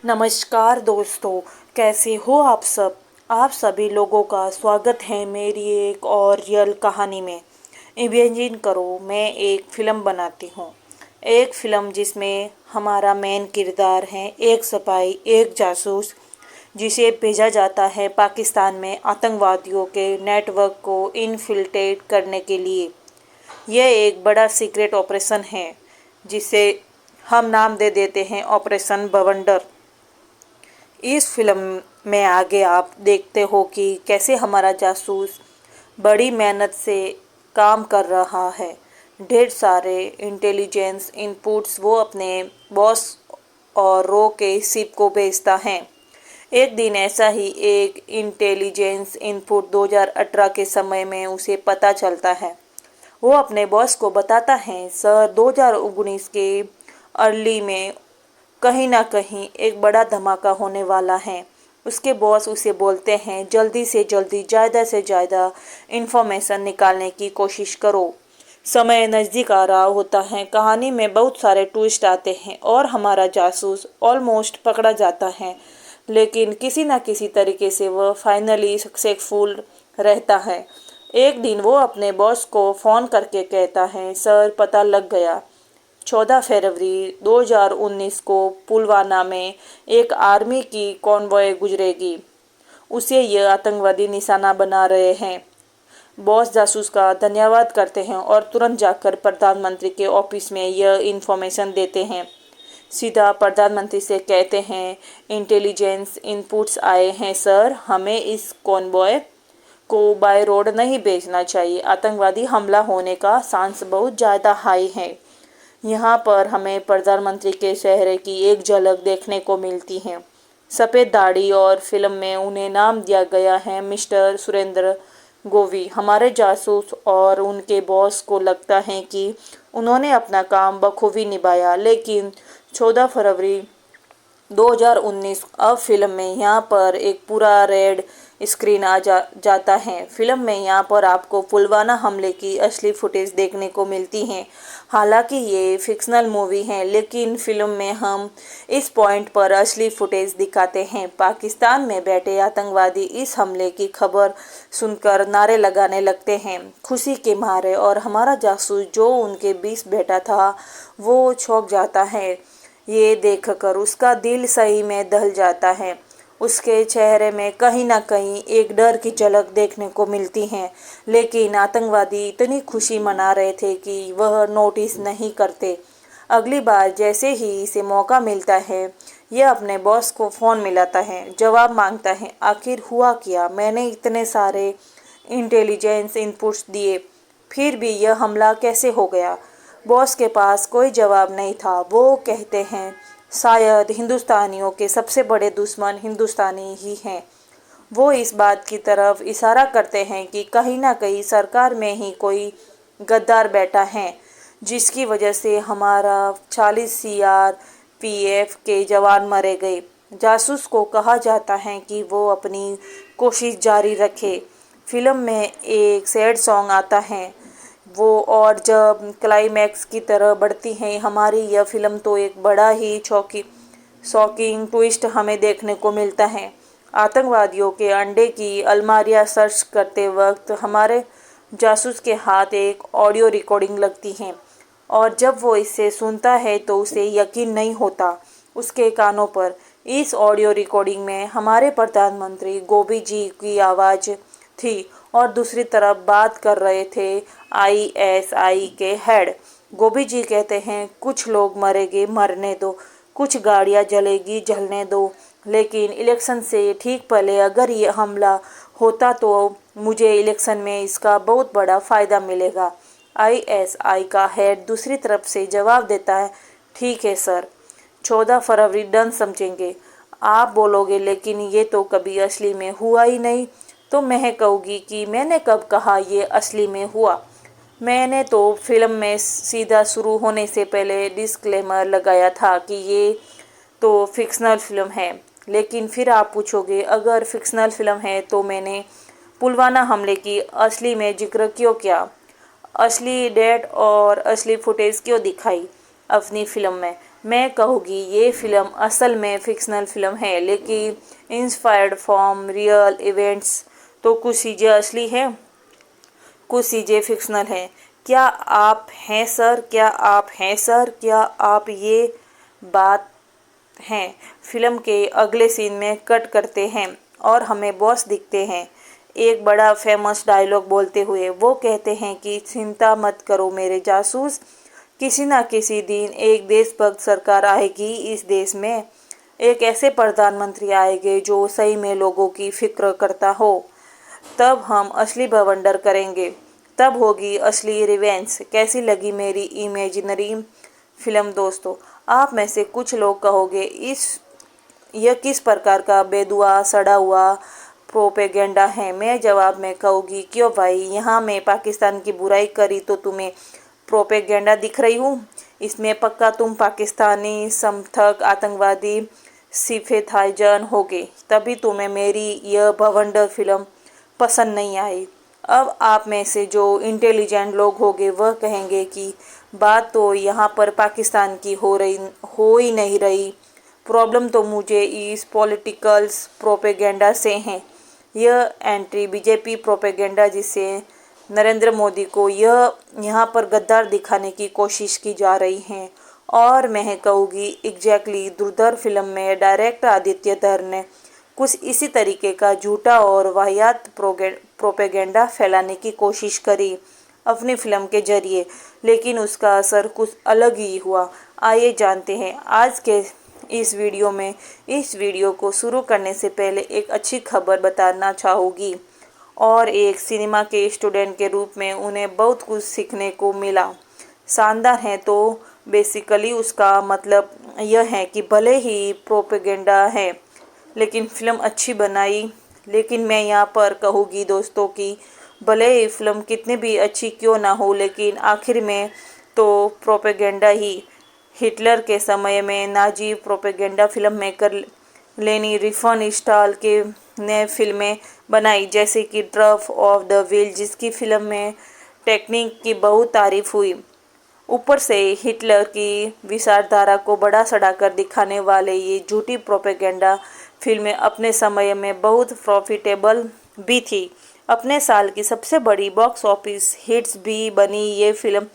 नमस्कार दोस्तों, कैसे हो आप सब। आप सभी लोगों का स्वागत है मेरी एक और रियल कहानी में। इमेजिन करो, मैं एक फ़िल्म बनाती हूँ। एक फ़िल्म जिसमें हमारा मेन किरदार है एक सिपाही, एक जासूस, जिसे भेजा जाता है पाकिस्तान में आतंकवादियों के नेटवर्क को इनफिल्ट्रेट करने के लिए। यह एक बड़ा सीक्रेट ऑपरेशन है जिसे हम नाम दे देते हैं ऑपरेशन बवंडर। इस फिल्म में आगे आप देखते हो कि कैसे हमारा जासूस बड़ी मेहनत से काम कर रहा है। ढेर सारे इंटेलिजेंस इनपुट्स वो अपने बॉस और रो के शिप को भेजता है। एक दिन ऐसा ही एक इंटेलिजेंस इनपुट 2018 के समय में उसे पता चलता है। वो अपने बॉस को बताता है, सर 2019 के अर्ली में कहीं ना कहीं एक बड़ा धमाका होने वाला है। उसके बॉस उसे बोलते हैं, जल्दी से जल्दी ज़्यादा से ज़्यादा इन्फॉर्मेशन निकालने की कोशिश करो। समय नज़दीक आ रहा होता है। कहानी में बहुत सारे ट्विस्ट आते हैं और हमारा जासूस ऑलमोस्ट पकड़ा जाता है, लेकिन किसी न किसी तरीके से वह फाइनली सक्सेसफुल रहता है। एक दिन वो अपने बॉस को फ़ोन करके कहता है, सर पता लग गया। 14 फरवरी 2019 को पुलवामा में एक आर्मी की कॉन्वॉय गुजरेगी। उसे ये आतंकवादी निशाना बना रहे हैं। बॉस जासूस का धन्यवाद करते हैं और तुरंत जाकर प्रधानमंत्री के ऑफिस में यह इन्फॉर्मेशन देते हैं। सीधा प्रधानमंत्री से कहते हैं, इंटेलिजेंस इनपुट्स आए हैं सर, हमें इस कॉन्वॉय को बाय रोड नहीं भेजना चाहिए। आतंकवादी हमला होने का चांस बहुत ज़्यादा हाई है। यहाँ पर हमें प्रधानमंत्री के चेहरे की एक झलक देखने को मिलती है। सफ़ेद दाढ़ी और फिल्म में उन्हें नाम दिया गया है मिस्टर सुरेंद्र गोवी। हमारे जासूस और उनके बॉस को लगता है कि उन्होंने अपना काम बखूबी निभाया, लेकिन 14 फरवरी 2019 अब फिल्म में यहाँ पर एक पूरा रेड स्क्रीन जाता है। फिल्म में यहाँ पर आपको पुलवामा हमले की असली फुटेज देखने को मिलती है। हालांकि ये फिक्शनल मूवी है, लेकिन फिल्म में हम इस पॉइंट पर असली फुटेज दिखाते हैं। पाकिस्तान में बैठे आतंकवादी इस हमले की खबर सुनकर नारे लगाने लगते हैं खुशी के मारे, और हमारा जासूस जो उनके बीच बैठा था वो चौंक जाता है। ये देखकर उसका दिल सही में दहल जाता है। उसके चेहरे में कहीं ना कहीं एक डर की झलक देखने को मिलती है, लेकिन आतंकवादी इतनी खुशी मना रहे थे कि वह नोटिस नहीं करते। अगली बार जैसे ही इसे मौका मिलता है, यह अपने बॉस को फ़ोन मिलाता है, जवाब मांगता है, आखिर हुआ क्या, मैंने इतने सारे इंटेलिजेंस इनपुट्स दिए, फिर भी यह हमला कैसे हो गया। बॉस के पास कोई जवाब नहीं था। वो कहते हैं, शायद हिंदुस्तानियों के सबसे बड़े दुश्मन हिंदुस्तानी ही हैं। वो इस बात की तरफ इशारा करते हैं कि कहीं ना कहीं सरकार में ही कोई गद्दार बैठा है, जिसकी वजह से हमारा 40 CRPF के जवान मरे गए। जासूस को कहा जाता है कि वो अपनी कोशिश जारी रखे। फिल्म में एक सैड सॉन्ग आता है वो, और जब क्लाइमैक्स की तरह बढ़ती है हमारी यह फिल्म, तो एक बड़ा ही शॉकिंग ट्विस्ट हमें देखने को मिलता है। आतंकवादियों के अंडे की अलमारियां सर्च करते वक्त हमारे जासूस के हाथ एक ऑडियो रिकॉर्डिंग लगती है, और जब वो इसे सुनता है तो उसे यकीन नहीं होता उसके कानों पर। इस ऑडियो रिकॉर्डिंग में हमारे प्रधानमंत्री गोभी जी की आवाज़ थी, और दूसरी तरफ बात कर रहे थे ISI के हेड। गोभी जी कहते हैं, कुछ लोग मरेंगे, मरने दो, कुछ गाड़ियां जलेगी, जलने दो, लेकिन इलेक्शन से ठीक पहले अगर ये हमला होता तो मुझे इलेक्शन में इसका बहुत बड़ा फ़ायदा मिलेगा। ISI का हेड दूसरी तरफ से जवाब देता है, ठीक है सर, 14 फरवरी डन समझेंगे। आप बोलोगे लेकिन ये तो कभी असली में हुआ ही नहीं। तो मैं कहूँगी कि मैंने कब कहा ये असली में हुआ। मैंने तो फिल्म में सीधा शुरू होने से पहले डिस्क्लेमर लगाया था कि ये तो फिक्शनल फिल्म है। लेकिन फिर आप पूछोगे, अगर फिक्शनल फिल्म है तो मैंने पुलवामा हमले की असली में जिक्र क्यों किया, असली डेट और असली फुटेज क्यों दिखाई अपनी फिल्म में। मैं कहूँगी ये फिल्म असल में फिक्शनल फिल्म है, लेकिन इंस्पायर्ड फ्रॉम रियल इवेंट्स। तो कुछ चीज़ें असली हैं, कुछ चीज़ें फिक्शनल हैं। क्या आप हैं सर? क्या आप हैं सर? क्या आप ये बात हैं? फिल्म के अगले सीन में कट करते हैं और हमें बॉस दिखते हैं एक बड़ा फेमस डायलॉग बोलते हुए। वो कहते हैं कि चिंता मत करो मेरे जासूस, किसी ना किसी दिन एक देशभक्त सरकार आएगी इस देश में। एक ऐसे प्रधानमंत्री आएंगे जो सही में लोगों की फिक्र करता हो। तब हम असली बवंडर करेंगे, तब होगी असली रिवेंज। कैसी लगी मेरी इमेजिनरी फिल्म दोस्तों? आप में से कुछ लोग कहोगे यह किस प्रकार का बेदुआ सड़ा हुआ प्रोपेगेंडा है। मैं जवाब में कहूँगी, क्यों भाई, यहाँ मैं पाकिस्तान की बुराई करी तो तुम्हें प्रोपेगेंडा दिख रही हूँ? इसमें पक्का तुम पाकिस्तानी समर्थक आतंकवादी सिफेथाइजन होगे, तभी तुम्हें मेरी यह भवंडर फिल्म पसंद नहीं आई। अब आप में से जो इंटेलिजेंट लोग होंगे वह कहेंगे कि बात तो यहाँ पर पाकिस्तान की हो ही नहीं रही, प्रॉब्लम तो मुझे इस पॉलिटिकल्स प्रोपेगेंडा से है। यह एंटी बीजेपी प्रोपेगेंडा जिससे नरेंद्र मोदी को यहाँ पर गद्दार दिखाने की कोशिश की जा रही है। और मैं कहूँगी एग्जैक्टली धुरंधर फिल्म में डायरेक्टर आदित्य धर ने कुछ इसी तरीके का झूठा और वाहियात प्रोपेगेंडा फैलाने की कोशिश करी अपनी फिल्म के जरिए, लेकिन उसका असर कुछ अलग ही हुआ। आइए जानते हैं आज के इस वीडियो में। इस वीडियो को शुरू करने से पहले एक अच्छी खबर बताना चाहूँगी, और एक सिनेमा के स्टूडेंट के रूप में उन्हें बहुत कुछ सीखने को मिला। शानदार है तो बेसिकली उसका मतलब यह है कि भले ही प्रोपेगेंडा है लेकिन फिल्म अच्छी बनाई। लेकिन मैं यहाँ पर कहूँगी दोस्तों कि भले ही फिल्म कितनी भी अच्छी क्यों ना हो, लेकिन आखिर में तो प्रोपेगेंडा ही। हिटलर के समय में नाजी प्रोपेगेंडा फिल्म मेकर लेनी रिफेनस्टाल के ने फिल्में बनाई, जैसे कि ट्रफ ऑफ द व्हील, जिसकी फिल्म में टेक्निक की बहुत तारीफ हुई। ऊपर से हिटलर की विचारधारा को बड़ा चढ़ाकर दिखाने वाले ये झूठी प्रोपेगेंडा फिल्में अपने समय में बहुत प्रॉफिटेबल भी थी। अपने साल की सबसे बड़ी बॉक्स ऑफिस हिट्स भी बनी ये फिल्म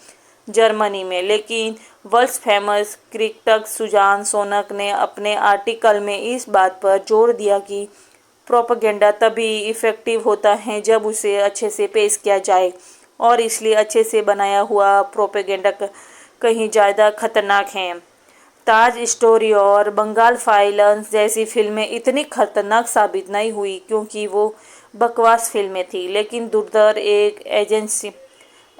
जर्मनी में। लेकिन world famous critic Susan Sontag ने अपने आर्टिकल में इस बात पर जोर दिया कि प्रोपेगेंडा तभी इफ़ेक्टिव होता है जब उसे अच्छे से पेश किया जाए, और इसलिए अच्छे से बनाया हुआ प्रोपेगेंडा कहीं ज़्यादा खतरनाक है। ताज स्टोरी और बंगाल फाइल्स जैसी फिल्में इतनी खतरनाक साबित नहीं हुई क्योंकि वो बकवास फिल्में थी, लेकिन धुरंधर एक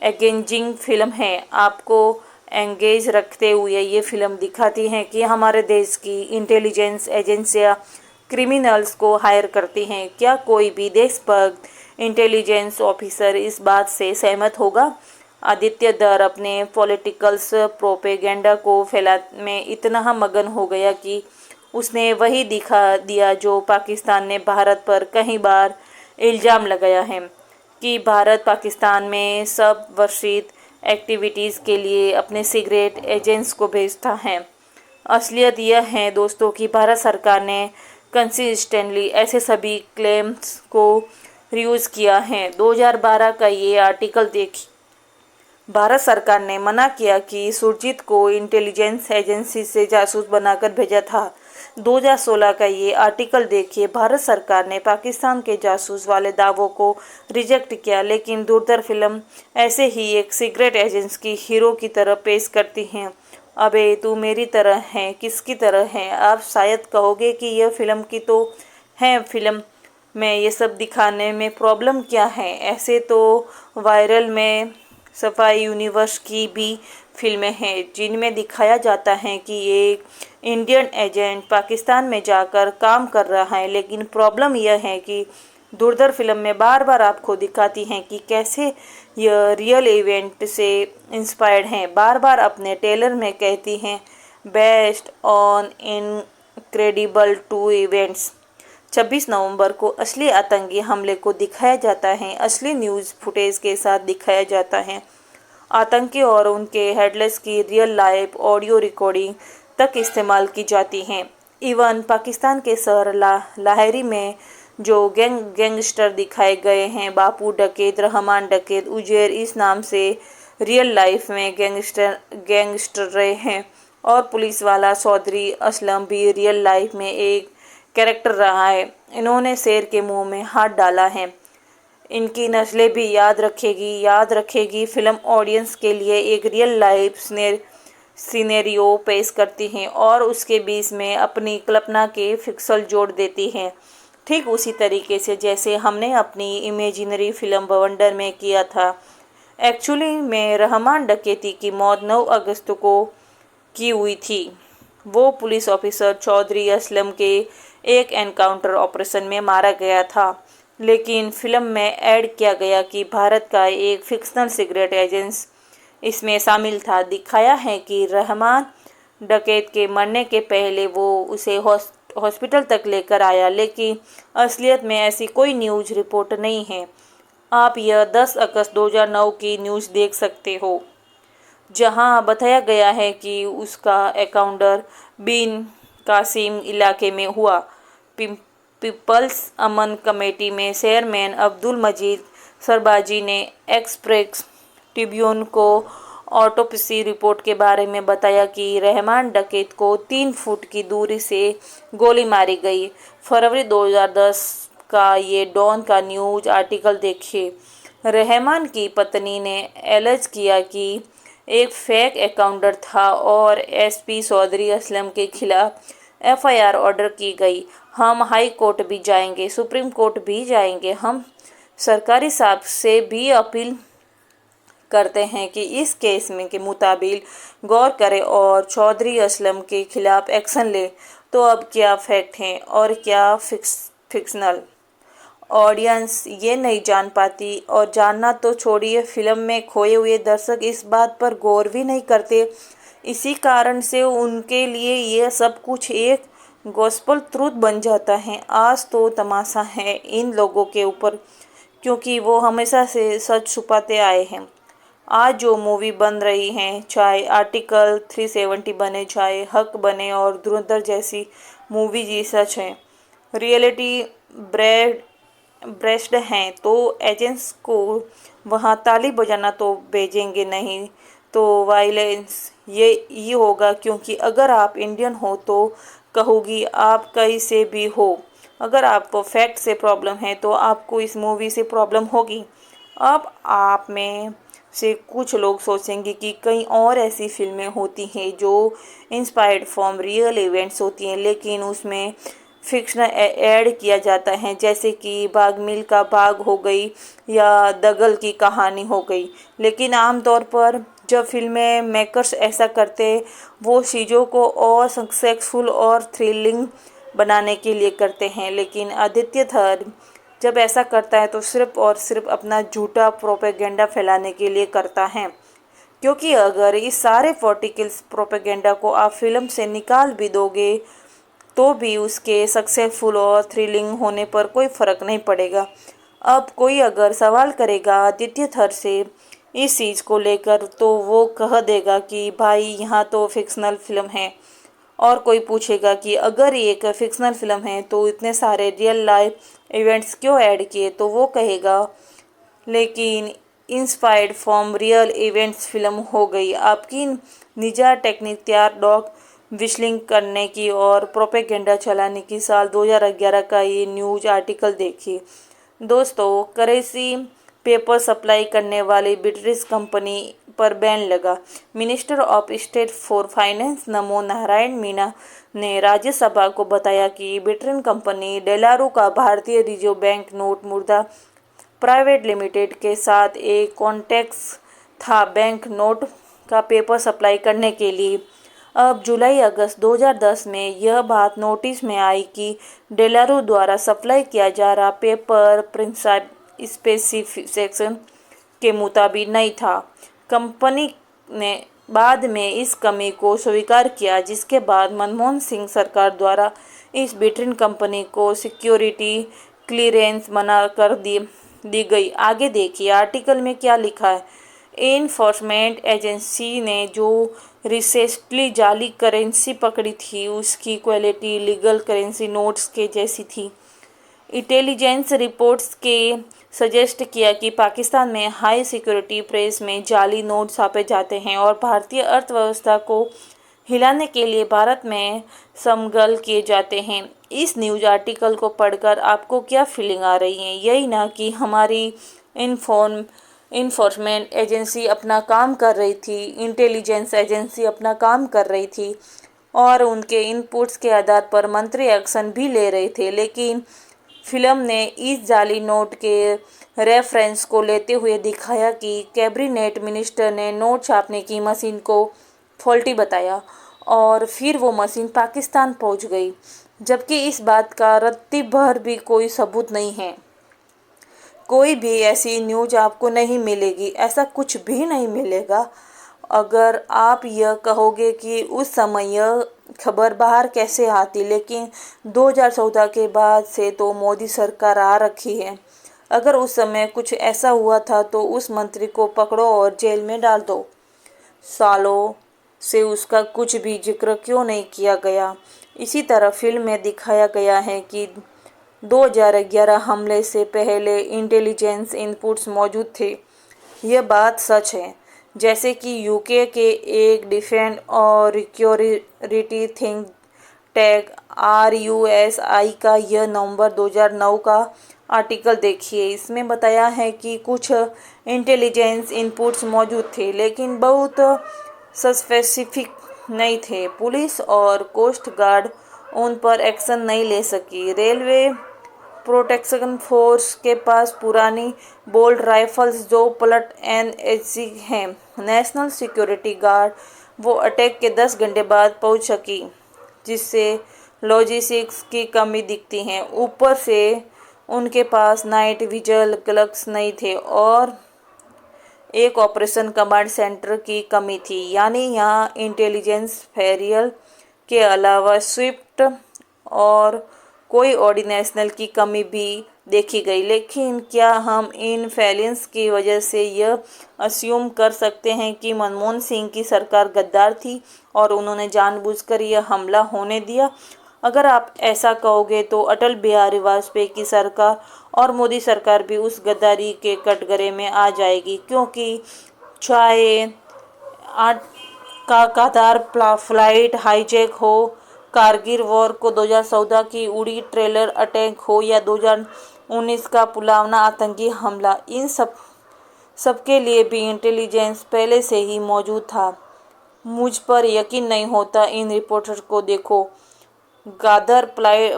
एंगेजिंग फिल्म है। आपको एंगेज रखते हुए ये फिल्म दिखाती है कि हमारे देश की इंटेलिजेंस एजेंसियां क्रिमिनल्स को हायर करती हैं। क्या कोई भी देशभक्त इंटेलिजेंस ऑफिसर इस बात से सहमत होगा? आदित्य धर अपने पॉलिटिकल्स प्रोपेगेंडा को फैलाने में इतना मगन हो गया कि उसने वही दिखा दिया जो पाकिस्तान ने भारत पर कई बार इल्ज़ाम लगाया है कि भारत पाकिस्तान में सब वर्षित एक्टिविटीज़ के लिए अपने सीक्रेट एजेंट्स को भेजता है। असलियत यह है दोस्तों कि भारत सरकार ने कंसिस्टेंटली ऐसे सभी क्लेम्स को रियूज़ किया है। 2012 का ये आर्टिकल देखिए। भारत सरकार ने मना किया कि सुरजीत को इंटेलिजेंस एजेंसी से जासूस बनाकर भेजा था। 2016 का ये आर्टिकल देखिए। भारत सरकार ने पाकिस्तान के जासूस वाले दावों को रिजेक्ट किया, लेकिन धुरंधर फिल्म ऐसे ही एक सीक्रेट एजेंट की हीरो की तरह पेश करती है। अबे तू मेरी तरह है, किसकी तरह है? आप शायद कहोगे कि यह फिल्म की तो है, फिल्म में ये सब दिखाने में प्रॉब्लम क्या है? ऐसे तो वायरल में सफाई यूनिवर्स की भी फिल्में हैं जिनमें दिखाया जाता है कि एक इंडियन एजेंट पाकिस्तान में जाकर काम कर रहा है। लेकिन प्रॉब्लम यह है कि धुरंधर फिल्म में बार बार आपको दिखाती हैं कि कैसे यह रियल इवेंट से इंस्पायर्ड हैं। बार बार अपने ट्रेलर में कहती हैं based on incredible true events. 26 नवंबर को असली आतंकी हमले को दिखाया जाता है, असली न्यूज़ फुटेज के साथ दिखाया जाता है। आतंकी और उनके हेडलेस की रियल लाइफ ऑडियो रिकॉर्डिंग तक इस्तेमाल की जाती हैं। इवन पाकिस्तान के शहर लाहौरी में जो गैंगस्टर दिखाए गए हैं, बापू डकैत, रहमान डकैत, उजैर, इस नाम से रियल लाइफ में गैंगस्टर रहे हैं। और पुलिस वाला चौधरी असलम भी रियल लाइफ में एक कैरेक्टर रहा है। इन्होंने शेर के मुंह में हाथ डाला है। इनकी नस्लें भी याद रखेगी फिल्म ऑडियंस के लिए एक रियल लाइफ सिनेरियो पेश करती हैं और उसके बीच में अपनी कल्पना के फिक्सल जोड़ देती हैं, ठीक उसी तरीके से जैसे हमने अपनी इमेजिनरी फिल्म बवंडर में किया था। एक्चुअली में रहमान डकैती की मौत 9 अगस्त को की हुई थी। वो पुलिस ऑफिसर चौधरी असलम के एक एनकाउंटर ऑपरेशन में मारा गया था, लेकिन फिल्म में ऐड किया गया कि भारत का एक फिक्शनल सीक्रेट एजेंट इसमें शामिल था। दिखाया है कि रहमान डकैत के मरने के पहले वो उसे हॉस्पिटल तक लेकर आया, लेकिन असलियत में ऐसी कोई न्यूज़ रिपोर्ट नहीं है। आप यह 10 अगस्त 2009 की न्यूज़ देख सकते हो, जहां बताया गया है कि उसका एनकाउंटर बिन कासिम इलाके में हुआ। पीपल्स अमन कमेटी में चेयरमैन अब्दुल मजीद सरबाजी ने एक्सप्रेस ट्रिब्यून को ऑटोप्सी रिपोर्ट के बारे में बताया कि रहमान डकैत को 3 फुट की दूरी से गोली मारी गई। फरवरी 2010 का ये डॉन का न्यूज आर्टिकल देखिए। रहमान की पत्नी ने एलर्ज किया कि एक फेक एकाउंटर था और एसपी चौधरी असलम के खिलाफ एफआईआर ऑर्डर की गई। हम हाई कोर्ट भी जाएंगे, सुप्रीम कोर्ट भी जाएंगे। हम सरकारी साहब से भी अपील करते हैं कि इस केस में के मुताबिक गौर करें और चौधरी असलम के खिलाफ एक्शन ले। तो अब क्या फैक्ट है और क्या फिक्शनल? ऑडियंस ये नहीं जान पाती, और जानना तो छोड़िए, फिल्म में खोए हुए दर्शक इस बात पर गौर भी नहीं करते। इसी कारण से उनके लिए ये सब कुछ एक गॉस्पेल ट्रूथ बन जाता है। आज तो तमाशा है इन लोगों के ऊपर, क्योंकि वो हमेशा से सच छुपाते आए हैं। आज जो मूवी बन रही हैं, चाहे आर्टिकल 370 बने, चाहे हक बने और धुरंधर जैसी मूवी जी सच है, रियलिटी ब्रेस्ड हैं, तो एजेंट्स को वहाँ ताली बजाना तो भेजेंगे नहीं, तो वायलेंस ये होगा। क्योंकि अगर आप इंडियन हो तो कहोगी आप कहीं से भी हो। अगर आपको फैक्ट से प्रॉब्लम है तो आपको इस मूवी से प्रॉब्लम होगी। अब आप में से कुछ लोग सोचेंगे कि कई और ऐसी फिल्में होती हैं जो इंस्पायर्ड फ्रॉम रियल इवेंट्स होती हैं, लेकिन उसमें फिक्शन ऐड किया जाता है, जैसे कि बाग मिल्खा बाग हो गई या दंगल की कहानी हो गई। लेकिन आमतौर पर जब फिल्में मेकर्स ऐसा करते, वो चीज़ों को और सक्सेसफुल और थ्रिलिंग बनाने के लिए करते हैं। लेकिन आदित्य थर जब ऐसा करता है तो सिर्फ और सिर्फ अपना झूठा प्रोपेगेंडा फैलाने के लिए करता है। क्योंकि अगर इस सारे पॉलिटिकल प्रोपेगेंडा को आप फिल्म से निकाल भी दोगे तो भी उसके सक्सेसफुल और थ्रिलिंग होने पर कोई फ़र्क नहीं पड़ेगा। अब कोई अगर सवाल करेगा आदित्य थर से इस चीज़ को लेकर, तो वो कह देगा कि भाई यहाँ तो फिक्शनल फिल्म है। और कोई पूछेगा कि अगर ये एक फिक्शनल फिल्म है तो इतने सारे रियल लाइफ इवेंट्स क्यों ऐड किए, तो वो कहेगा लेकिन inspired from real events film हो गई। आपकी निजा टेक्निक तैयार डॉग विशलिंग करने की और प्रोपेगेंडा चलाने की साल 2011 का ये न्यूज आर्टिकल देखिए। दोस्तों, करेंसी पेपर सप्लाई करने वाली ब्रिटिश कंपनी पर बैन लगा। Minister of state for finance नमो नारायण मीना ने राज्यसभा को बताया कि ब्रिटेन कंपनी डेलारू का भारतीय रिजर्व बैंक नोट मुद्रा प्राइवेट लिमिटेड के साथ एक कॉन्ट्रैक्ट था बैंक नोट का पेपर सप्लाई करने के लिए। अब जुलाई अगस्त 2010 में यह बात नोटिस में आई कि डेलारू द्वारा सप्लाई किया जा रहा पेपर प्रिंसाइप स्पेसिफिकेशन के मुताबिक नहीं था। कंपनी ने बाद में इस कमी को स्वीकार किया, जिसके बाद मनमोहन सिंह सरकार द्वारा इस ब्रिटेन कंपनी को सिक्योरिटी क्लीयरेंस मना कर दी गई। आगे देखिए आर्टिकल में क्या लिखा है। एनफोर्समेंट एजेंसी ने जो रिसेंटली जाली करेंसी पकड़ी थी, उसकी क्वालिटी लीगल करेंसी नोट्स के जैसी थी। इंटेलिजेंस रिपोर्ट्स के सजेस्ट किया कि पाकिस्तान में हाई सिक्योरिटी प्रेस में जाली नोट छापे जाते हैं और भारतीय अर्थव्यवस्था को हिलाने के लिए भारत में स्मगल किए जाते हैं। इस न्यूज़ आर्टिकल को पढ़कर आपको क्या फीलिंग आ रही है? यही ना कि हमारी इन्फोर्समेंट एजेंसी अपना काम कर रही थी, इंटेलिजेंस एजेंसी अपना काम कर रही थी और उनके इनपुट्स के आधार पर मंत्री एक्शन भी ले रहे थे, लेकिन फिल्म ने इस जाली नोट के रेफरेंस को लेते हुए दिखाया कि कैबिनेट मिनिस्टर ने नोट छापने की मशीन को फॉल्टी बताया और फिर वो मशीन पाकिस्तान पहुंच गई, जबकि इस बात का रत्ती भर भी कोई सबूत नहीं है। कोई भी ऐसी न्यूज़ आपको नहीं मिलेगी, ऐसा कुछ भी नहीं मिलेगा। अगर आप यह कहोगे कि उस समय यह खबर बाहर कैसे आती, लेकिन 2014 के बाद से तो मोदी सरकार आ रखी है। अगर उस समय कुछ ऐसा हुआ था तो उस मंत्री को पकड़ो और जेल में डाल दो। सालों से उसका कुछ भी जिक्र क्यों नहीं किया गया? इसी तरह फिल्म में दिखाया गया है कि 2011 हमले से पहले इंटेलिजेंस इनपुट्स मौजूद थे। यह बात सच है। जैसे कि यूके के एक डिफेंस और सिक्योरिटी थिंक टैंक RUSI का यह नवंबर 2009 का आर्टिकल देखिए। इसमें बताया है कि कुछ इंटेलिजेंस इनपुट्स मौजूद थे, लेकिन बहुत स्पेसिफिक नहीं थे। पुलिस और कोस्ट गार्ड उन पर एक्शन नहीं ले सकी। रेलवे प्रोटेक्शन फोर्स के पास पुरानी बोल्ट राइफल्स जो पलट NSG हैं। नेशनल सिक्योरिटी गार्ड वो अटैक के 10 घंटे बाद पहुंच सकी, जिससे लॉजिस्टिक्स की कमी दिखती है। ऊपर से उनके पास नाइट विजन ग्लव्स नहीं थे और एक ऑपरेशन कमांड सेंटर की कमी थी। यानी यहाँ इंटेलिजेंस फेरियल के अलावा स्विफ्ट और कोई ऑर्डिनेशनल की कमी भी देखी गई। लेकिन क्या हम इन फेलियंस की वजह से यह अस्यूम कर सकते हैं कि मनमोहन सिंह की सरकार गद्दार थी और उन्होंने जानबूझकर यह हमला होने दिया? अगर आप ऐसा कहोगे तो अटल बिहारी वाजपेयी की सरकार और मोदी सरकार भी उस गद्दारी के कटघरे में आ जाएगी, क्योंकि चाहे कातार फ्लाइट हाईजैक हो, कारगिल वॉर को 2014 की उड़ी ट्रेलर अटैक हो या 2019 का पुलवामा आतंकी हमला, इन सबके लिए भी इंटेलिजेंस पहले से ही मौजूद था। मुझ पर यकीन नहीं होता? इन रिपोर्टर को देखो। गादर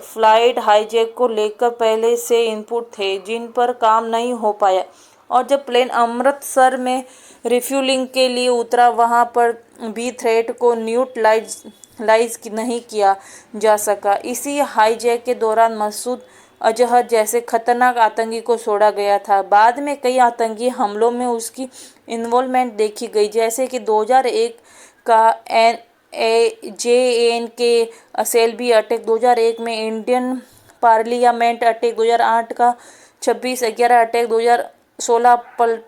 फ्लाइट हाईजैक को लेकर पहले से इनपुट थे जिन पर काम नहीं हो पाया, और जब प्लेन अमृतसर में रिफ्यूलिंग के लिए उतरा वहां पर भी थ्रेट को न्यूट्रलाइज नहीं किया जा सका। इसी हाईजैक के दौरान मसूद अजहर जैसे खतरनाक आतंकी को छोड़ा गया था। बाद में कई आतंकी हमलों में उसकी इन्वॉल्वमेंट देखी गई, जैसे कि 2001 का JNK असेंबली अटैक, 2001 में इंडियन पार्लियामेंट अटैक, 2008 का 26/11 attack, 2016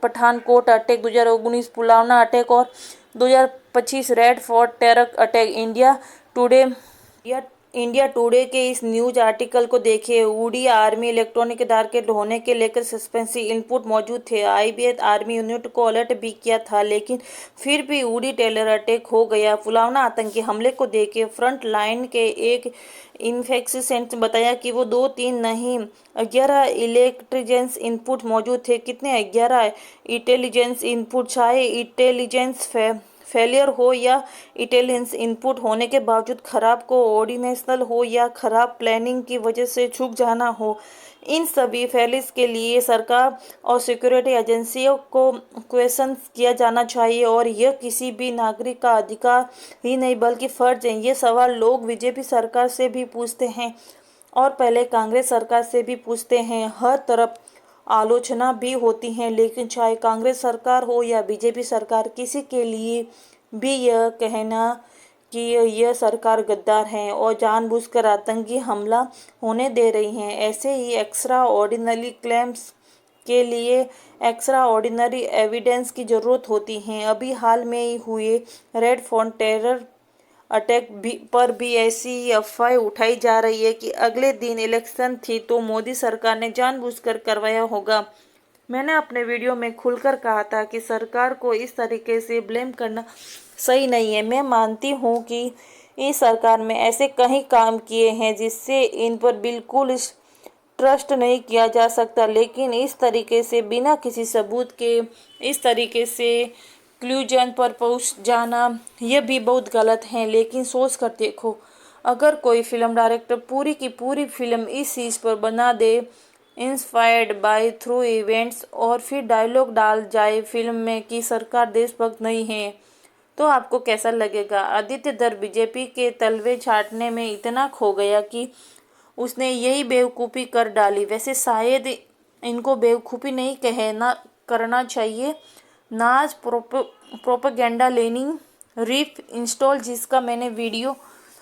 Pathankot attack, 2019 Pulwama attack और 2025 red fort terror attack. India today के इस न्यूज आर्टिकल को देखिए। उड़ी आर्मी इलेक्ट्रॉनिक टारगेट होने के लेकर सस्पेंसिव इनपुट मौजूद थे। IBS आर्मी यूनिट को अलर्ट भी किया था, लेकिन फिर भी उड़ी टेरर अटैक हो गया। पुलवामा आतंकी हमले को देखिए। फ्रंट लाइन के एक इन्फेक्शन बताया कि वो 2-3 नहीं 11 इंटेलिजेंस इनपुट मौजूद थे। कितने? 11 इंटेलिजेंस इनपुट। चाहे इंटेलिजेंस फेलियर हो या इंटेलिजेंस इनपुट होने के बावजूद खराब कोऑर्डिनेशन हो या खराब प्लानिंग की वजह से चूक जाना हो, इन सभी फेलियर्स के लिए सरकार और सिक्योरिटी एजेंसियों को क्वेश्चन किया जाना चाहिए। और यह किसी भी नागरिक का अधिकार ही नहीं बल्कि फर्ज है। ये सवाल लोग बीजेपी सरकार से भी पूछते हैं और पहले कांग्रेस सरकार से भी पूछते हैं। हर तरफ आलोचना भी होती है, लेकिन चाहे कांग्रेस सरकार हो या बीजेपी सरकार, किसी के लिए भी यह कहना कि यह सरकार गद्दार है और जानबूझकर आतंकी हमला होने दे रही है, ऐसे ही एक्स्ट्रा ऑर्डिनरी क्लेम्स के लिए एक्स्ट्रा ऑर्डिनरी एविडेंस की ज़रूरत होती है। अभी हाल में ही हुए रेड फोर्ट टेरर अटैक पर भी ऐसी अफवाह उठाई जा रही है कि अगले दिन इलेक्शन थी तो मोदी सरकार ने जानबूझकर करवाया होगा। मैंने अपने वीडियो में खुलकर कहा था कि सरकार को इस तरीके से ब्लेम करना सही नहीं है। मैं मानती हूँ कि इस सरकार में ऐसे कई काम किए हैं जिससे इन पर बिल्कुल ट्रस्ट नहीं किया जा सकता, लेकिन इस तरीके से बिना किसी सबूत के इस तरीके से क्लूजन पर पहुंच जाना यह भी बहुत गलत है। लेकिन सोच कर देखो, अगर कोई फिल्म डायरेक्टर पूरी की पूरी फिल्म इस चीज़ पर बना दे, इंस्पायर्ड बाय थ्रू इवेंट्स, और फिर डायलॉग डाल जाए फिल्म में कि सरकार देशभक्त नहीं है, तो आपको कैसा लगेगा? आदित्य दत्त बीजेपी के तलवे चाटने में इतना खो गया कि उसने यही बेवकूफ़ी कर डाली। वैसे शायद इनको बेवकूफ़ी नहीं कहना करना चाहिए। नाज प्रोपेगेंडा लेनिन रिफ इंस्टॉल, जिसका मैंने वीडियो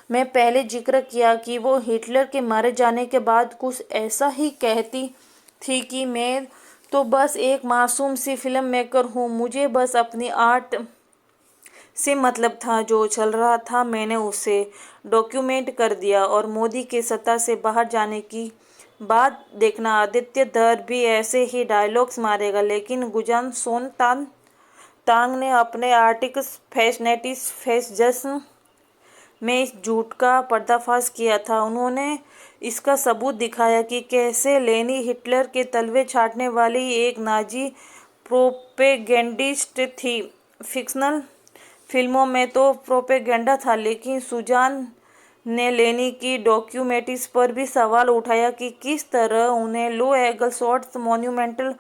में पहले जिक्र किया कि वो हिटलर के मारे जाने के बाद कुछ ऐसा ही कहती थी कि मैं तो बस एक मासूम सी फिल्म मेकर हूँ, मुझे बस अपनी आर्ट से मतलब था, जो चल रहा था मैंने उसे डॉक्यूमेंट कर दिया। और मोदी के सत्ता से बाहर जाने की बात देखना, आदित्य दत्त भी ऐसे ही डायलॉग्स मारेगा। लेकिन गुजान सोन तांग ने अपने आर्टिकल फैशनेटिस फेस जश्न में इस झूठ का पर्दाफाश किया था। उन्होंने इसका सबूत दिखाया कि कैसे लेनी हिटलर के तलवे छाटने वाली एक नाजी प्रोपेगेंडिस्ट थी। फिक्शनल फिल्मों में तो प्रोपेगेंडा था, लेकिन सुजान ने लेनी की डॉक्यूमेंट्रीज पर भी सवाल उठाया कि किस तरह उन्हें लो एंगल शॉट्स, मोन्यूमेंटल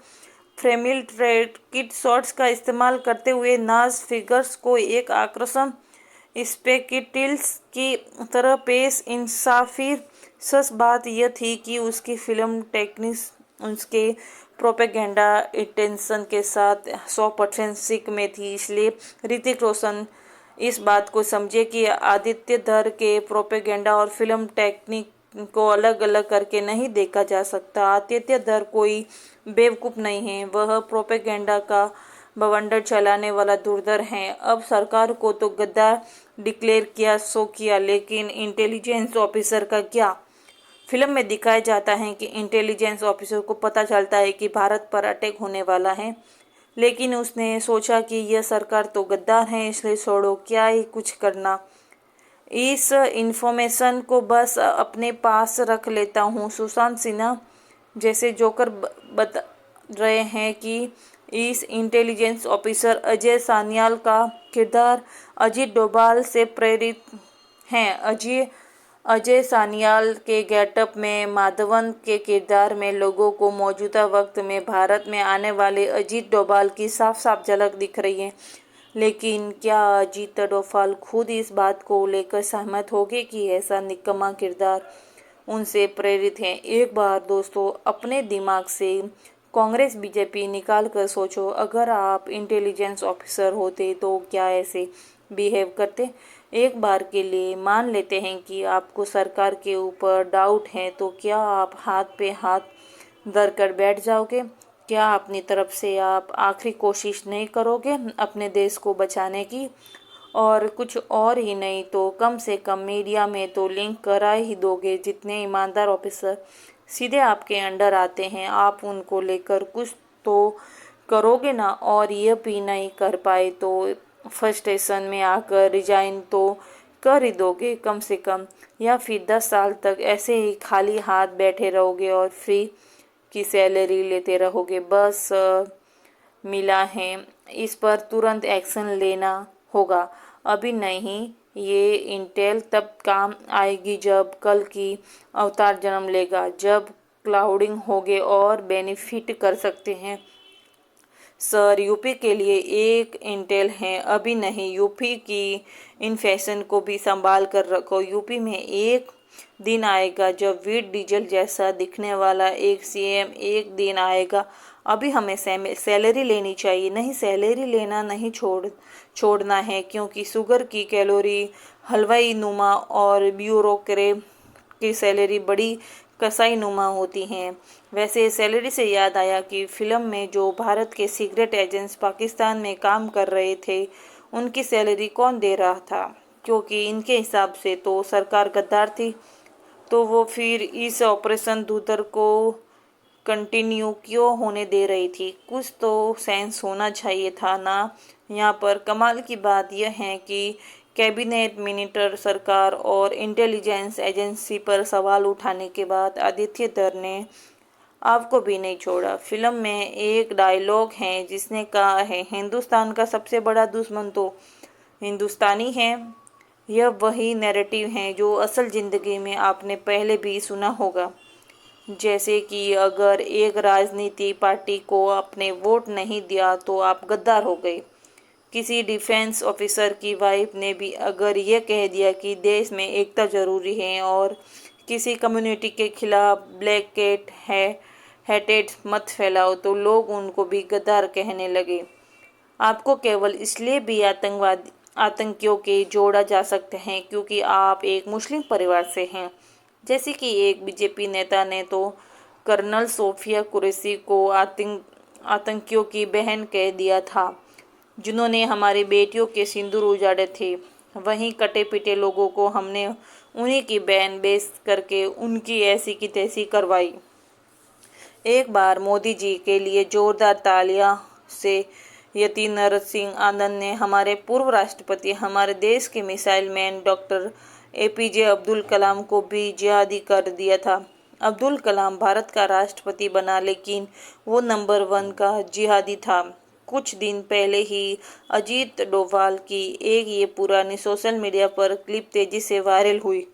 फ्रेमिल ट्रैकिट शॉट्स का इस्तेमाल करते हुए नाज फिगर्स को एक आकर्षण स्पेक्टिकल्स की तरह पेश इंसाफी। सच बात यह थी कि उसकी फिल्म टेक्निक्स उसके प्रोपेगेंडा इंटेंशन के साथ 100% सिंक में थी। इसलिए ऋतिक रोशन इस बात को समझे कि आदित्य धर के प्रोपेगेंडा और फिल्म टेक्निक को अलग अलग करके नहीं देखा जा सकता। आदित्य धर कोई बेवकूफ़ नहीं है, वह प्रोपेगेंडा का बवंडर चलाने वाला धुरंधर है। अब सरकार को तो गद्दार डिक्लेयर किया सो किया, लेकिन इंटेलिजेंस ऑफिसर का क्या? फिल्म में दिखाया जाता है कि इंटेलिजेंस ऑफिसर को पता चलता है कि भारत पर अटैक होने वाला है, लेकिन उसने सोचा कि यह सरकार तो गद्दार है, इसलिए छोड़ो, क्या ही कुछ करना, इस इंफॉर्मेशन को बस अपने पास रख लेता हूँ। सुशांत सिन्हा जैसे जोकर बता रहे हैं कि इस इंटेलिजेंस ऑफिसर अजय सान्याल का किरदार अजीत डोभाल से प्रेरित है। अजय सान्याल के गेटअप में, माधवन के किरदार में लोगों को मौजूदा वक्त में भारत में आने वाले अजीत डोभाल की साफ साफ झलक दिख रही है। लेकिन क्या अजीत डोभाल खुद इस बात को लेकर सहमत होंगे कि ऐसा निकम्मा किरदार उनसे प्रेरित है? एक बार दोस्तों अपने दिमाग से कांग्रेस बीजेपी निकाल कर सोचो, अगर आप इंटेलिजेंस ऑफिसर होते तो क्या ऐसे बिहेव करते? एक बार के लिए मान लेते हैं कि आपको सरकार के ऊपर डाउट है, तो क्या आप हाथ पे हाथ धर कर बैठ जाओगे? क्या अपनी तरफ से आप आखिरी कोशिश नहीं करोगे अपने देश को बचाने की? और कुछ और ही नहीं तो कम से कम मीडिया में तो लिंक करा ही दोगे। जितने ईमानदार ऑफिसर सीधे आपके अंडर आते हैं, आप उनको लेकर कुछ तो करोगे ना। और ये भी नहीं कर पाए तो फ्रस्ट्रेशन में आकर रिजाइन तो कर ही दोगे कम से कम, या फिर 10 साल तक ऐसे ही खाली हाथ बैठे रहोगे और फ्री की सैलरी लेते रहोगे। बस मिला है, इस पर तुरंत एक्शन लेना होगा, अभी नहीं। ये इंटेल तब काम आएगी जब कल की अवतार जन्म लेगा, जब क्लाउडिंग होगे और बेनिफिट कर सकते हैं। सर, यूपी के लिए एक इंटेल है, अभी नहीं। यूपी की इन्फ्लेशन को भी संभाल कर रखो। यूपी में एक दिन आएगा जब वीट डीजल जैसा दिखने वाला एक सीएम एक दिन आएगा। अभी हमें सैलरी लेनी चाहिए, नहीं सैलरी लेना नहीं छोड़ना है, क्योंकि शुगर की कैलोरी, हलवाई नुमा और ब्यूरोक्रेट की सैलरी बड़ी कसाई नुमा होती हैं। वैसे सैलरी से याद आया कि फिल्म में जो भारत के सीक्रेट एजेंट्स पाकिस्तान में काम कर रहे थे, उनकी सैलरी कौन दे रहा था? क्योंकि इनके हिसाब से तो सरकार गद्दार थी, तो वो फिर इस ऑपरेशन दूधर को कंटिन्यू क्यों होने दे रही थी? कुछ तो सेंस होना चाहिए था ना। यहाँ पर कमाल की बात यह है कि कैबिनेट मिनिस्टर, सरकार और इंटेलिजेंस एजेंसी पर सवाल उठाने के बाद आदित्य धर ने आपको भी नहीं छोड़ा। फिल्म में एक डायलॉग है जिसने कहा है, हिंदुस्तान का सबसे बड़ा दुश्मन तो हिंदुस्तानी है। यह वही नैरेटिव है जो असल ज़िंदगी में आपने पहले भी सुना होगा, जैसे कि अगर एक राजनीति पार्टी को आपने वोट नहीं दिया तो आप गद्दार हो गए। किसी डिफेंस ऑफिसर की वाइफ ने भी अगर ये कह दिया कि देश में एकता जरूरी है और किसी कम्युनिटी के खिलाफ ब्लैक कैट है हेटेड मत फैलाओ, तो लोग उनको भी गद्दार कहने लगे। आपको केवल इसलिए भी आतंकियों के जोड़ा जा सकते हैं क्योंकि आप एक मुस्लिम परिवार से हैं। जैसे कि एक बीजेपी नेता ने तो कर्नल सोफिया कुरैशी को आतंकियों की बहन कह दिया था, जिन्होंने हमारी बेटियों के सिंदूर उजाड़े थे। वहीं कटे पिटे लोगों को हमने उन्हीं की बहन बेच करके उनकी ऐसी की तैसी करवाई। एक बार मोदी जी के लिए जोरदार तालियां से यति नरसिंह आनंद ने हमारे पूर्व राष्ट्रपति, हमारे देश के missile man doctor APJ Abdul Kalam को भी जिहादी कर दिया था। अब्दुल कलाम भारत का राष्ट्रपति बना, लेकिन वो नंबर 1 का जिहादी था। कुछ दिन पहले ही अजीत डोभाल की एक ये पुरानी सोशल मीडिया पर क्लिप तेजी से वायरल हुई।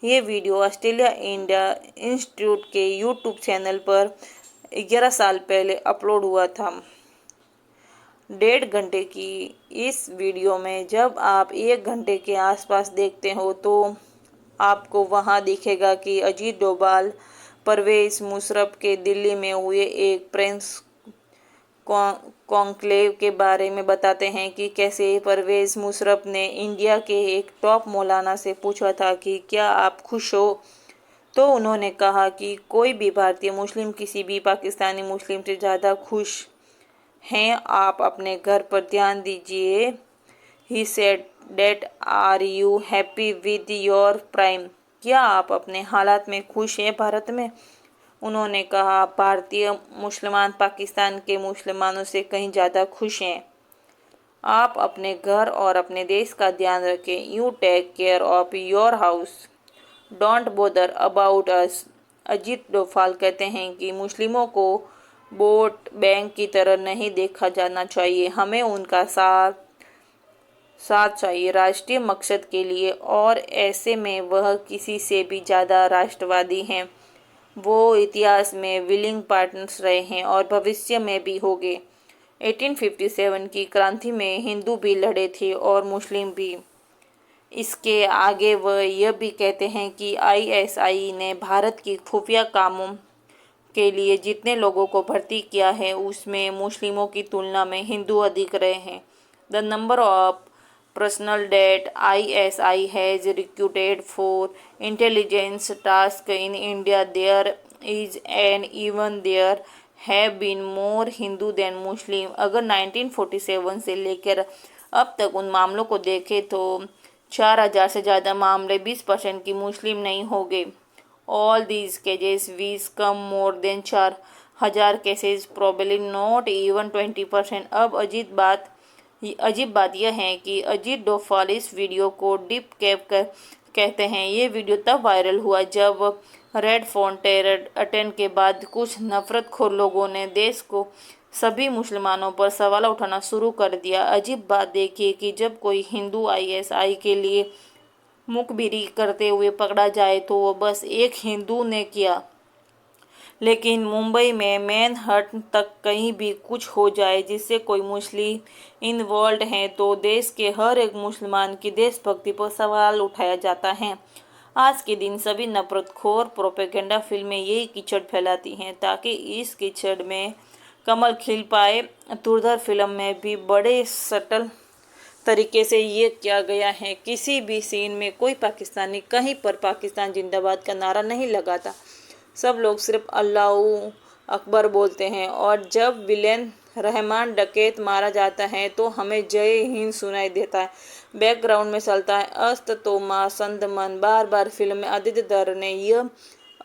ये वीडियो ऑस्ट्रेलिया इंडिया इंस्टीट्यूट के यूट्यूब चैनल पर 11 साल पहले अपलोड हुआ था। 1.5 घंटे की इस वीडियो में जब आप 1 घंटे के आसपास देखते हो तो आपको वहां दिखेगा कि अजीत डोभाल परवेज मुशर्रफ के दिल्ली में हुए एक प्रेस कॉन्क्लेव के बारे में बताते हैं कि कैसे परवेज मुशर्रफ ने इंडिया के एक टॉप मौलाना से पूछा था कि क्या आप खुश हो, तो उन्होंने कहा कि कोई भी भारतीय मुस्लिम किसी भी पाकिस्तानी मुस्लिम से ज़्यादा खुश हैं। आप अपने घर पर ध्यान दीजिए। He said that are you happy with your prime? क्या आप अपने हालात में खुश हैं भारत में? उन्होंने कहा, भारतीय मुसलमान पाकिस्तान के मुसलमानों से कहीं ज़्यादा खुश हैं। आप अपने घर और अपने देश का ध्यान रखें। You take care of your house, don't bother about us. Ajit Doval कहते हैं कि मुस्लिमों को वोट बैंक की तरह नहीं देखा जाना चाहिए। हमें उनका साथ चाहिए राष्ट्रीय मकसद के लिए, और ऐसे में वह किसी से भी ज़्यादा राष्ट्रवादी हैं। वो इतिहास में विलिंग पार्टनर्स रहे हैं और भविष्य में भी होंगे। 1857 की क्रांति में हिंदू भी लड़े थे और मुस्लिम भी। इसके आगे वह यह भी कहते हैं कि आईएसआई ने भारत की खुफिया कामों के लिए जितने लोगों को भर्ती किया है उसमें मुस्लिमों की तुलना में हिंदू अधिक रहे हैं। The number of personnel that ISI has recruited for intelligence task in India there is an even there have been more Hindu than Muslim. अगर 1947 से लेकर अब तक उन मामलों को देखें तो 4000 से ज़्यादा मामले 20% की मुस्लिम नहीं हो गए। All these cases which come more than 4000 cases probably not even 20%। अब अजीब बात यह है कि अजीत डोभाल इस वीडियो को डीप कैप कर कहते हैं। ये वीडियो तब वायरल हुआ जब रेड फोन टेरर अटैक के बाद कुछ नफरतखोर लोगों ने देश को सभी मुसलमानों पर सवाल उठाना शुरू कर दिया। अजीब बात देखिए कि जब कोई हिंदू ISI के लिए मुखबिरी करते हुए पकड़ा जाए तो वो बस एक हिंदू ने किया, लेकिन मुंबई में मैनहट्टन तक कहीं भी कुछ हो जाए जिससे कोई मुस्लिम इन्वॉल्व हैं तो देश के हर एक मुसलमान की देशभक्ति पर सवाल उठाया जाता है। आज के दिन सभी नफरतखोर प्रोपेगेंडा फिल्में यही कीचड़ फैलाती हैं ताकि इस कीचड़ में कमल खिल पाए। धुरंधर फिल्म में भी बड़े सटल तरीके से ये किया गया है। किसी भी सीन में कोई पाकिस्तानी कहीं पर पाकिस्तान जिंदाबाद का नारा नहीं लगाता। सब लोग सिर्फ अल्लाह अकबर बोलते हैं और जब विलेन रहमान डकैत मारा जाता है तो हमें जय हिंद सुनाई देता है। बैकग्राउंड में चलता है अस्त तोमा संदमन। बार बार फिल्म में आदित्य धर ने यह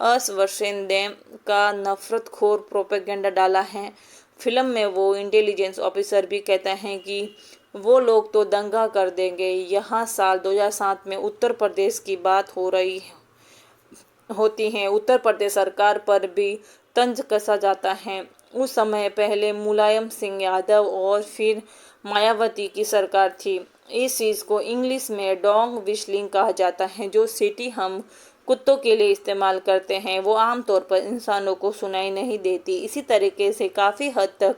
अस्वशेंदेम का नफरतखोर प्रोपेगेंडा डाला है। फिल्म में वो इंटेलिजेंस ऑफिसर भी कहता है कि वो लोग तो दंगा कर देंगे। यहाँ साल 2007 में उत्तर प्रदेश की बात होती है। उत्तर प्रदेश सरकार पर भी तंज कसा जाता है। उस समय पहले मुलायम सिंह यादव और फिर मायावती की सरकार थी। इस चीज़ को इंग्लिश में डॉग विस्लिंग कहा जाता है। जो सीटी हम कुत्तों के लिए इस्तेमाल करते हैं वो आमतौर पर इंसानों को सुनाई नहीं देती। इसी तरीके से काफ़ी हद तक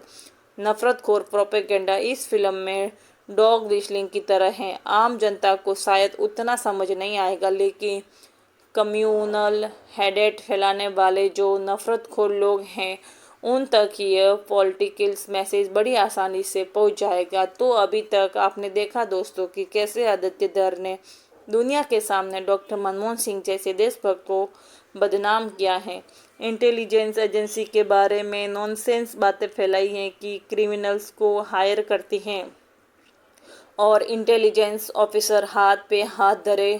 नफरतखोर प्रोपेगेंडा इस फिल्म में डॉग विस्लिंग की तरह है। आम जनता को शायद उतना समझ नहीं आएगा, लेकिन कम्युनल हेडेट फैलाने वाले जो नफरतखोर लोग हैं उन तक यह पॉलिटिकल मैसेज बड़ी आसानी से पहुंच जाएगा। तो अभी तक आपने देखा दोस्तों कि कैसे आदित्य धर ने दुनिया के सामने डॉक्टर मनमोहन सिंह जैसे देशभक्त को बदनाम किया है। इंटेलिजेंस एजेंसी के बारे में नॉनसेंस बातें फैलाई हैं कि क्रिमिनल्स को हायर करती हैं और इंटेलिजेंस ऑफिसर हाथ पे हाथ धरे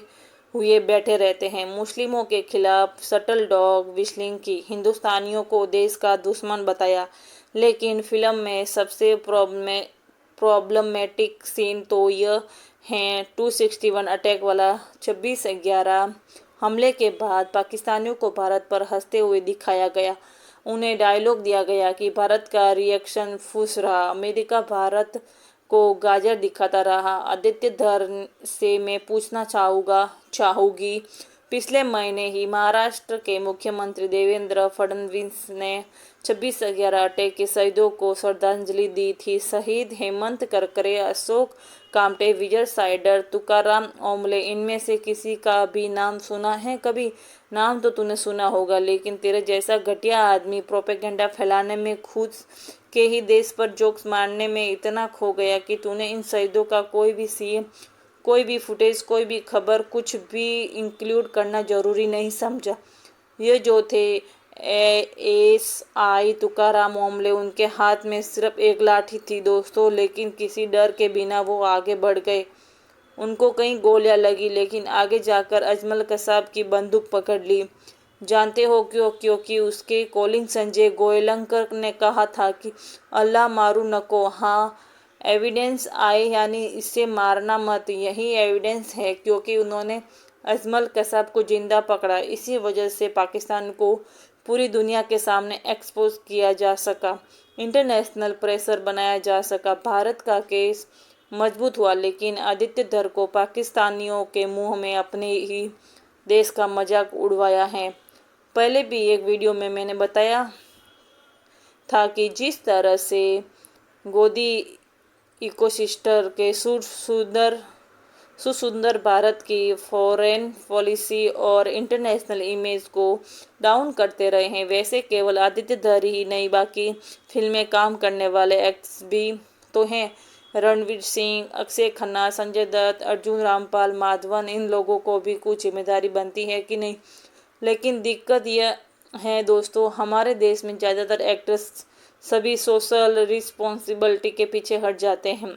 हुए बैठे रहते हैं। मुस्लिमों के खिलाफ सटल डॉग विस्लिंग की। हिंदुस्तानियों को देश का दुश्मन बताया। लेकिन फिल्म में सबसे प्रॉब्लमेटिक सीन तो यह है 261 अटैक वाला। 26/11 हमले के बाद पाकिस्तानियों को भारत पर हंसते हुए दिखाया गया। उन्हें डायलॉग दिया गया कि भारत का रिएक्शन फुस रहा। अमेरिका भारत को गाजर दिखाता रहा। आदित्य धर से मैं पूछना चाहूँगी, पिछले महीने ही महाराष्ट्र के मुख्यमंत्री देवेंद्र फडणवीस ने 26/11 अटैक के शहीदों को श्रद्धांजलि दी थी। शहीद हेमंत करकरे, अशोक कामटे, विजय साइडर, तुकाराम ओमले, इनमें से किसी का भी नाम सुना है कभी? नाम तो तूने सुना होगा, लेकिन तेरे जैसा घटिया आदमी प्रोपेगेंडा फैलाने में, खुद के ही देश पर जोक्स मारने में इतना खो गया कि तूने इन शहीदों का कोई भी सीन, कोई भी फुटेज, कोई भी खबर, कुछ भी इंक्लूड करना जरूरी नहीं समझा। ये जो थे एएसआई तुकाराम ओमले, उनके हाथ में सिर्फ एक लाठी थी दोस्तों, लेकिन किसी डर के बिना वो आगे बढ़ गए। उनको कई गोलियां लगी, लेकिन आगे जाकर अजमल कसाब की बंदूक पकड़ ली। जानते हो क्यों? क्योंकि उसके कॉलिंग संजय गोयलंकर ने कहा था कि अल्लाह मारू नको। हाँ, एविडेंस आए, यानी इससे मारना मत। यही एविडेंस है, क्योंकि उन्होंने अजमल कसाब को जिंदा पकड़ा। इसी वजह से पाकिस्तान को पूरी दुनिया के सामने एक्सपोज किया जा सका, इंटरनेशनल प्रेशर बनाया जा सका। भारत का केस मजबूत हुआ, लेकिन आदित्य धर को पाकिस्तानियों के मुंह में अपने ही देश का मजाक उड़वाया है। पहले भी एक वीडियो में मैंने बताया था कि जिस तरह से गोदी इकोसिस्टम के सुसुंदर भारत की फॉरेन पॉलिसी और इंटरनेशनल इमेज को डाउन करते रहे हैं, वैसे केवल आदित्य धर ही नहीं, बाकी फिल्में काम करने वाले एक्टर्स भी तो हैं। रणवीर सिंह, अक्षय खन्ना, संजय दत्त, अर्जुन रामपाल, माधवन, इन लोगों को भी कुछ जिम्मेदारी बनती है कि नहीं? लेकिन दिक्कत यह है दोस्तों, हमारे देश में ज़्यादातर एक्टर्स सभी सोशल रिस्पॉन्सिबिलिटी के पीछे हट जाते हैं।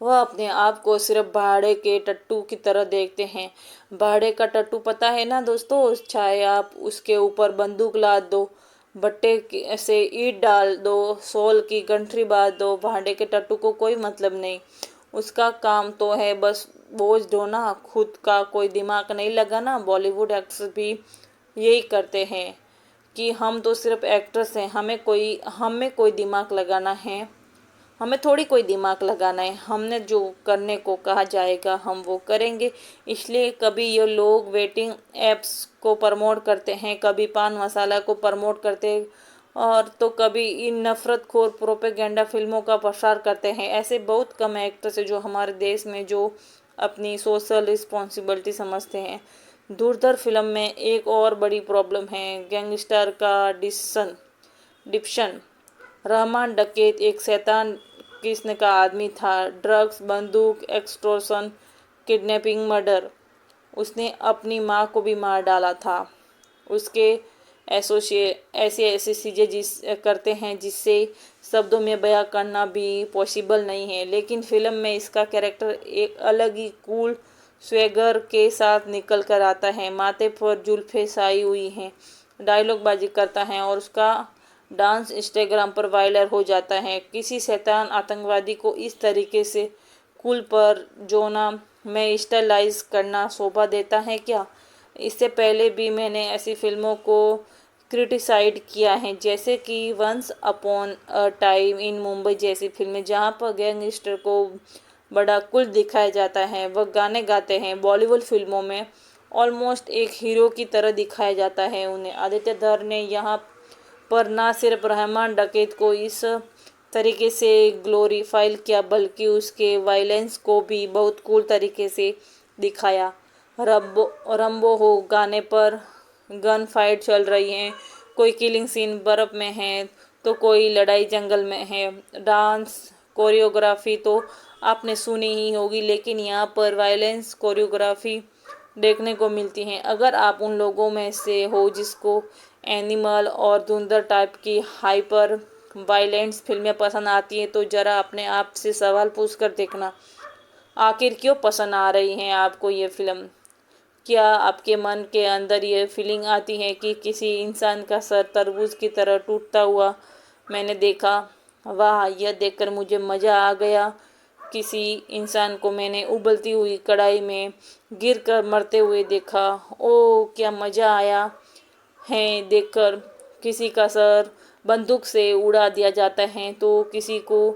वह अपने आप को सिर्फ भाड़े के टट्टू की तरह देखते हैं। भाड़े का टट्टू पता है ना दोस्तों? चाहे आप उसके ऊपर बंदूक लाद दो, भट्टे से ईंट डाल दो, सोल की गंठरी बांध दो, भाड़े के टट्टू को कोई मतलब नहीं। उसका काम तो है बस बोझ ढोना, खुद का कोई दिमाग नहीं लगाना। बॉलीवुड एक्टर्स भी यही करते हैं कि हम तो सिर्फ एक्ट्रेस हैं, हमें कोई दिमाग लगाना है, हमें थोड़ी कोई दिमाग लगाना है। हमने जो करने को कहा जाएगा हम वो करेंगे। इसलिए कभी ये लोग वेटिंग ऐप्स को प्रमोट करते हैं, कभी पान मसाला को प्रमोट करते हैं, और तो कभी इन नफरतखोर प्रोपेगेंडा फिल्मों का प्रसार करते हैं। ऐसे बहुत कम एक्टर्स हैं जो हमारे देश में जो अपनी सोशल रिस्पॉन्सिबिलिटी समझते हैं। धुरंधर फिल्म में एक और बड़ी प्रॉब्लम है गैंगस्टर का डिप्शन। रहमान डकैत एक शैतान किस्म का आदमी था। ड्रग्स, बंदूक, एक्सटॉर्शन, किडनैपिंग, मर्डर। उसने अपनी माँ को भी मार डाला था। उसके ऐसी ऐसी चीज़ें करते हैं जिससे शब्दों में बयां करना भी पॉसिबल नहीं है। लेकिन फिल्म में इसका कैरेक्टर एक अलग ही कूल स्वैगर के साथ निकल कर आता है। माथे पर जुल्फे छाई हुई हैं, डायलॉग बाजी करता है और उसका डांस इंस्टाग्राम पर वायरल हो जाता है। किसी शैतान आतंकवादी को इस तरीके से कूल पर जोना में स्टाइलाइज करना शोभा देता है क्या? इससे पहले भी मैंने ऐसी फिल्मों को क्रिटिसाइड किया है, जैसे कि once upon a time in Mumbai जैसी फिल्में, जहां पर गैंगस्टर को बड़ा कुल दिखाया जाता है। वह गाने गाते हैं। बॉलीवुड फिल्मों में ऑलमोस्ट एक हीरो की तरह दिखाया जाता है उन्हें। आदित्य धर ने यहाँ पर ना सिर्फ रहमान डकैत को इस तरीके से ग्लोरीफाई किया, बल्कि उसके वायलेंस को भी बहुत कूल तरीके से दिखाया। रंबो हो गाने पर गन फाइट चल रही है, कोई किलिंग सीन बर्फ में है तो कोई लड़ाई जंगल में है। डांस कोरियोग्राफी तो आपने सुनी ही होगी, लेकिन यहाँ पर वायलेंस कोरियोग्राफी देखने को मिलती है। अगर आप उन लोगों में से हो जिसको एनिमल और धुंधर टाइप की हाइपर वायलेंस फिल्में पसंद आती हैं, तो ज़रा अपने आप से सवाल पूछ कर देखना, आखिर क्यों पसंद आ रही हैं आपको ये फिल्म? क्या आपके मन के अंदर ये फीलिंग आती है कि किसी इंसान का सर तरबूज की तरह टूटता हुआ मैंने देखा? वाह, यह देखकर मुझे मज़ा आ गया। किसी इंसान को मैंने उबलती हुई कढ़ाई में गिर कर मरते हुए देखा। ओह, क्या मज़ा आया है देखकर। किसी का सर बंदूक से उड़ा दिया जाता है तो किसी को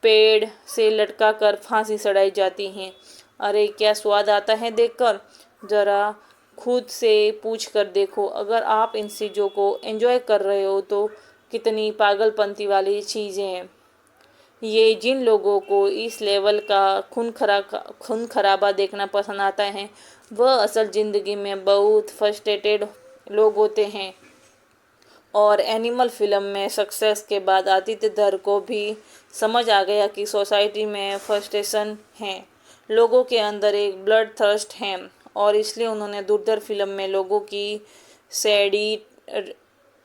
पेड़ से लटका कर फांसी चढ़ाई जाती है। अरे क्या स्वाद आता है देखकर। ज़रा खुद से पूछ कर देखो, अगर आप इन चीज़ों को एंजॉय कर रहे हो तो कितनी पागलपंती वाली चीज़ें हैं ये। जिन लोगों को इस लेवल का खून खराबा देखना पसंद आता है, वह असल ज़िंदगी में बहुत फ्रस्ट्रेटेड लोग होते हैं। और एनिमल फिल्म में सक्सेस के बाद आदित्य धर को भी समझ आ गया कि सोसाइटी में फ्रस्ट्रेशन है, लोगों के अंदर एक ब्लड थर्स्ट है, और इसलिए उन्होंने धुरंधर फिल्म में लोगों की सैडी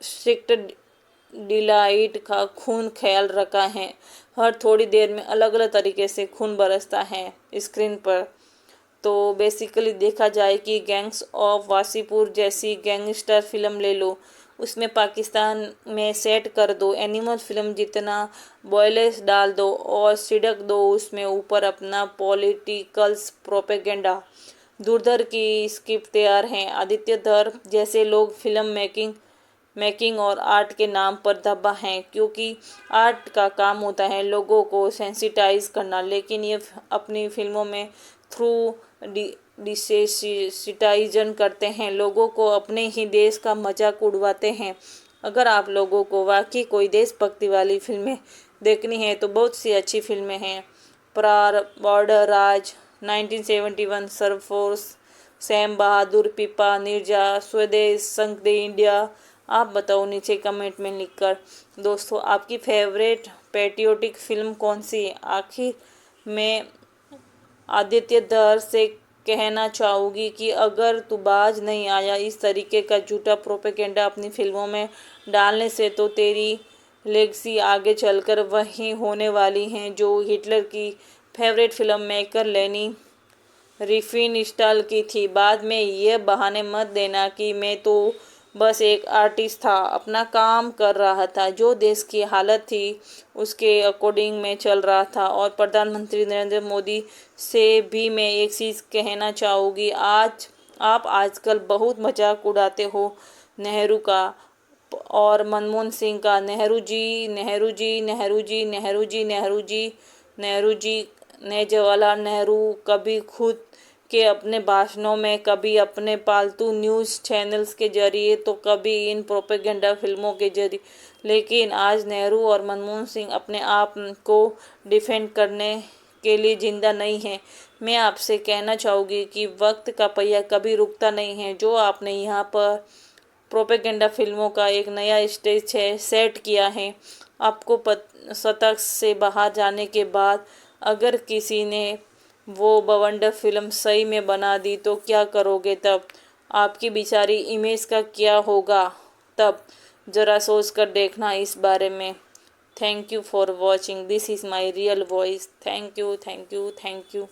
स्ट्रिक्ट डिलाइट का खून ख्याल रखा है। हर थोड़ी देर में अलग अलग तरीके से खून बरसता है स्क्रीन पर। तो बेसिकली देखा जाए कि गैंग्स ऑफ वासीपुर जैसी गैंगस्टर फिल्म ले लो, उसमें पाकिस्तान में सेट कर दो, एनिमल फिल्म जितना वॉयलेंस डाल दो और छिड़क दो उसमें ऊपर अपना पॉलिटिकल्स प्रोपेगेंडा, धुरंधर की स्क्रिप्ट तैयार है। आदित्य धर जैसे लोग फिल्म मेकिंग और आर्ट के नाम पर दबा हैं, क्योंकि आर्ट का काम होता है लोगों को सेंसिटाइज करना, लेकिन ये अपनी फिल्मों में थ्रू डिसेसिटाइजन करते हैं, लोगों को अपने ही देश का मजाक उड़वाते हैं। अगर आप लोगों को वाकई कोई देशभक्ति वाली फिल्में देखनी है तो बहुत सी अच्छी फिल्में हैं। प्रार, बॉर्डर राज, 1971, सरफोर्स, सैम बहादुर, पीपा, निर्जा, स्वदेश, संग दे इंडिया। आप बताओ नीचे कमेंट में लिखकर। दोस्तों, आपकी फेवरेट पैट्रियोटिक फिल्म कौन सी है? आखिर मैं आदित्य धर से कहना चाहूँगी कि अगर तू बाज नहीं आया इस तरीके का झूठा प्रोपेगेंडा अपनी फिल्मों में डालने से, तो तेरी लेगेसी आगे चलकर वही होने वाली हैं जो हिटलर की फेवरेट फिल्म मेकर लेनी रिफेनस्टाल की थी। बाद में यह बहाने मत देना कि मैं तो बस एक आर्टिस्ट था, अपना काम कर रहा था, जो देश की हालत थी उसके अकॉर्डिंग में चल रहा था। और प्रधानमंत्री नरेंद्र मोदी से भी मैं एक चीज़ कहना चाहूँगी, आप आजकल बहुत मजाक उड़ाते हो नेहरू का और मनमोहन सिंह का। नेहरू जी, नेहरू जी, नेहरू जी, नेहरू जी, नेहरू जी, नेहरू जी ने जवाहरलाल नेहरू कभी खुद के अपने भाषणों में, कभी अपने पालतू न्यूज़ चैनल्स के जरिए, तो कभी इन प्रोपेगेंडा फिल्मों के जरिए, लेकिन आज नेहरू और मनमोहन सिंह अपने आप को डिफेंड करने के लिए जिंदा नहीं है। मैं आपसे कहना चाहूँगी कि वक्त का पहिया कभी रुकता नहीं है। जो आपने यहाँ पर प्रोपेगेंडा फिल्मों का एक नया स्टेज है सेट किया है, आपको शतक से बाहर जाने के बाद अगर किसी ने वो बवंडर फिल्म सही में बना दी तो क्या करोगे तब? आपकी बेचारी इमेज का क्या होगा? तब ज़रा सोच कर देखना इस बारे में। Thank you for watching, this is my real voice. Thank you, thank you, thank you.